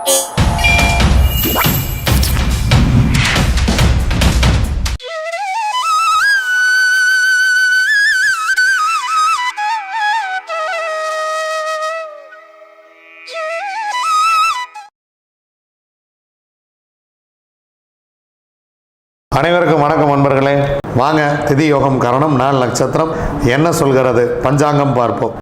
அனைவருக்கும் வணக்கம் நண்பர்களே. வாங்க திதி யோகம் கரணம் நாள் நட்சத்திரம் என்ன சொல்கிறது பஞ்சாங்கம் பார்ப்போம்.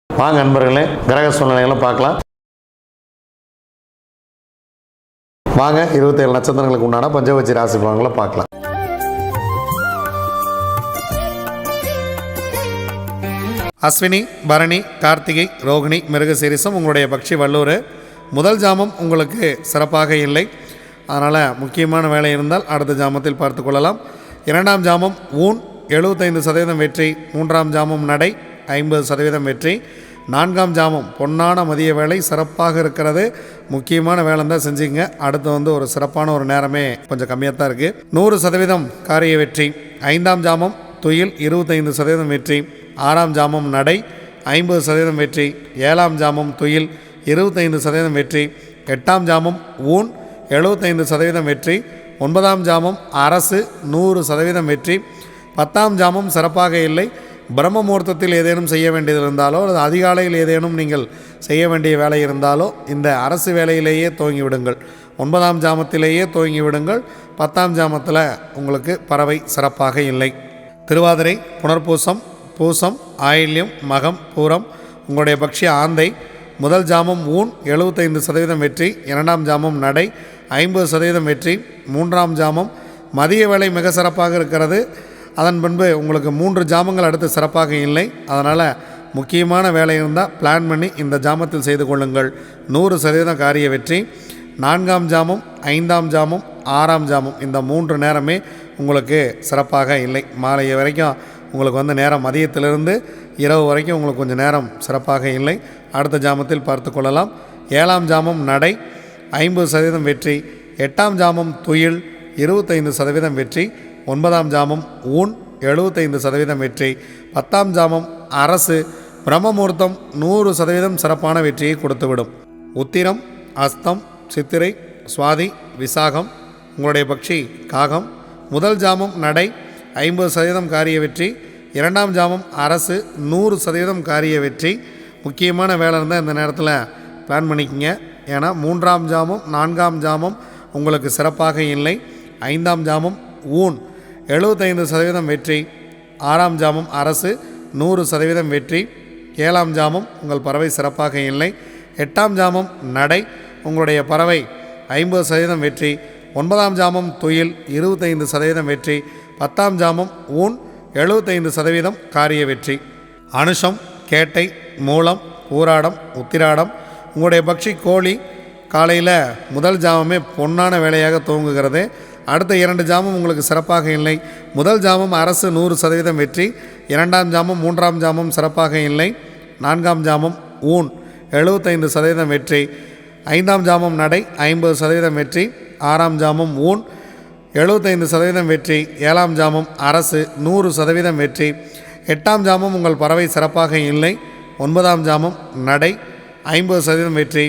வாங்க நண்பர்களே, கிரக சூழ்நிலைகளை பார்க்கலாம். வாங்க 27 நட்சத்திரங்களுக்கு உண்டான பஞ்சவச்சி ராசி பலன்களை பார்க்கலாம். அஸ்வினி, பரணி, கார்த்திகை, ரோகிணி, மிருகசீரிசம் உங்களுடைய பக்ஷி வல்லூர். முதல் ஜாமம் உங்களுக்கு சிறப்பாக இல்லை, அதனால் முக்கியமான வேலை இருந்தால் அடுத்த ஜாமத்தில் பார்த்து கொள்ளலாம். இரண்டாம் ஜாமம் ஊன் 75% வெற்றி. மூன்றாம் ஜாமம் நடை 50% வெற்றி. நான்காம் ஜாமம் பொன்னான மதிய வேலை சிறப்பாக இருக்கிறது. முக்கியமான வேலை தான் செஞ்சுங்க. அடுத்து ஒரு சிறப்பான ஒரு நேரமே கொஞ்சம் கம்மியாக தான் இருக்குது. 100% காரிய வெற்றி. ஐந்தாம் ஜாமம் துயில் 25% வெற்றி. ஆறாம் ஜாமம் நடை 50% வெற்றி. ஏழாம் ஜாமம் துயில் 25% வெற்றி. எட்டாம் ஜாமம் ஊன் 75% வெற்றி. ஒன்பதாம் ஜாமம் அரசு 100% வெற்றி. பத்தாம் ஜாமம் சிறப்பாக இல்லை. பிரம்ம முகூர்த்தத்தில் ஏதேனும் செய்ய வேண்டியது இருந்தாலோ அல்லது அதிகாலையில் ஏதேனும் நீங்கள் செய்ய வேண்டிய வேலை இருந்தாலோ இந்த அரசு வேலையிலேயே துவங்கி விடுங்கள். ஒன்பதாம் ஜாமத்திலேயே துவங்கி விடுங்கள். பத்தாம் ஜாமத்தில் உங்களுக்கு பறவை சிறப்பாக இல்லை. திருவாதிரை, புனர்பூசம், பூசம், ஆயில்யம், மகம், பூரம் உங்களுடைய பக்ஷி ஆந்தை. முதல் ஜாமம் ஊன் 75% வெற்றி. இரண்டாம் ஜாமம் நடை 50% வெற்றி. மூன்றாம் ஜாமம் மதிய வேலை மிக சிறப்பாக இருக்கிறது. அதன் பின்பு உங்களுக்கு 3 ஜாமங்கள் அடுத்து சிறப்பாக இல்லை. அதனால் முக்கியமான வேலை இருந்தால் பிளான் பண்ணி இந்த ஜாமத்தில் செய்து கொள்ளுங்கள். 100% காரிய வெற்றி. நான்காம் ஜாமம், ஐந்தாம் ஜாமம், ஆறாம் ஜாமம் இந்த 3 நேரமே உங்களுக்கு சிறப்பாக இல்லை. மாலை வரைக்கும் உங்களுக்கு நேரம் மதியத்திலிருந்து இரவு வரைக்கும் உங்களுக்கு கொஞ்சம் நேரம் சிறப்பாக இல்லை. அடுத்த ஜாமத்தில் பார்த்து கொள்ளலாம். ஏழாம் ஜாமம் நடை 50% வெற்றி. எட்டாம் ஜாமம் துயில் 25% வெற்றி. ஒன்பதாம் ஜாமம் ஊன் 75% வெற்றி. பத்தாம் ஜாமம் அரசு பிரம்ம முகூர்த்தம் 100% சிறப்பான வெற்றியை கொடுத்துவிடும். உத்திரம், அஸ்தம், சித்திரை, சுவாதி, விசாகம் உங்களுடைய பக்ஷி காகம். முதல் ஜாமம் நடை 50% காரிய வெற்றி. இரண்டாம் ஜாமம் அரசு 100% காரிய வெற்றி. முக்கியமான வேலை இருந்தால் இந்த நேரத்தில் பிளான் பண்ணிக்கங்க. ஏன்னா மூன்றாம் ஜாமம், நான்காம் ஜாமம் உங்களுக்கு சிறப்பாக இல்லை. ஐந்தாம் ஜாமம் ஊன் 75% வெற்றி. ஆறாம் ஜாமம் அரசு 100% வெற்றி. ஏழாம் ஜாமம் உங்கள் பறவை சிறப்பாக இல்லை. எட்டாம் ஜாமம் நடை உங்களுடைய பறவை 50% வெற்றி. ஒன்பதாம் ஜாமம் துயில் 25% வெற்றி. பத்தாம் ஜாமம் ஊன் 75% காரிய வெற்றி. அனுஷம், கேட்டை, மூலம், பூராடம், உத்திராடம் உங்களுடைய பக்ஷி கோழி. காலையில் முதல் ஜாமமே பொன்னான வேலையாக துவங்குகிறது. அடுத்த 2 ஜாமம் உங்களுக்கு சிறப்பாக இல்லை. முதல் ஜாமம் அரசு 100% வெற்றி. இரண்டாம் ஜாமம், மூன்றாம் ஜாமம் சிறப்பாக இல்லை. நான்காம் ஜாமம் ஊன் 75% வெற்றி. ஐந்தாம் ஜாமம் நடை 50% வெற்றி. ஆறாம் ஜாமம் ஊன் 75% வெற்றி. ஏழாம் ஜாமம் அரசு 100% வெற்றி. எட்டாம் ஜாமம் உங்கள் பறவை சிறப்பாக இல்லை. ஒன்பதாம் ஜாமம் நடை 50% வெற்றி.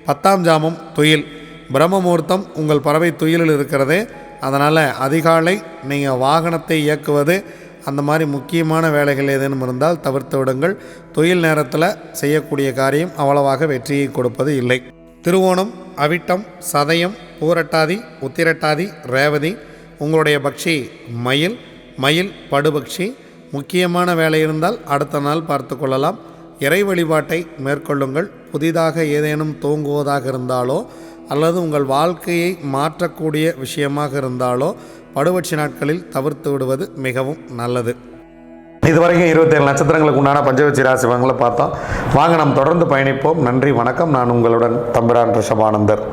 பத்தாம் ஜாமம் துயில் பிரம்ம முகூர்த்தம் உங்கள் பறவை துயிலில் இருக்கிறது. அதனால் அதிகாலை நீங்கள் வாகனத்தை இயக்குவது அந்த மாதிரி முக்கியமான வேலைகள் ஏதேனும் இருந்தால் தவிர்த்து விடுங்கள். துயில் நேரத்தில் செய்யக்கூடிய காரியம் அவ்வளவாக வெற்றியை கொடுப்பது இல்லை. திருவோணம், அவிட்டம், சதயம், பூரட்டாதி, உத்திரட்டாதி, ரேவதி உங்களுடைய பக்ஷி மயில். மயில் படுபக்ஷி. முக்கியமான வேலை இருந்தால் அடுத்த நாள் பார்த்து கொள்ளலாம். இறை வழிபாட்டை மேற்கொள்ளுங்கள். புதிதாக ஏதேனும் தூங்குவதாக இருந்தாலோ அல்லது உங்கள் வாழ்க்கையை மாற்றக்கூடிய விஷயமாக இருந்தாலோ படுபட்சி நாட்களில் தவிர்த்து விடுவது மிகவும் நல்லது. இதுவரைக்கும் 27 நட்சத்திரங்களுக்கு உண்டான பஞ்சவச்சி ராசி பலன்களை பார்த்தோம். வாங்க நாம் தொடர்ந்து பயணிப்போம். நன்றி, வணக்கம். நான் உங்களுடன் தம்பிரான் ரிஷபானந்தர்.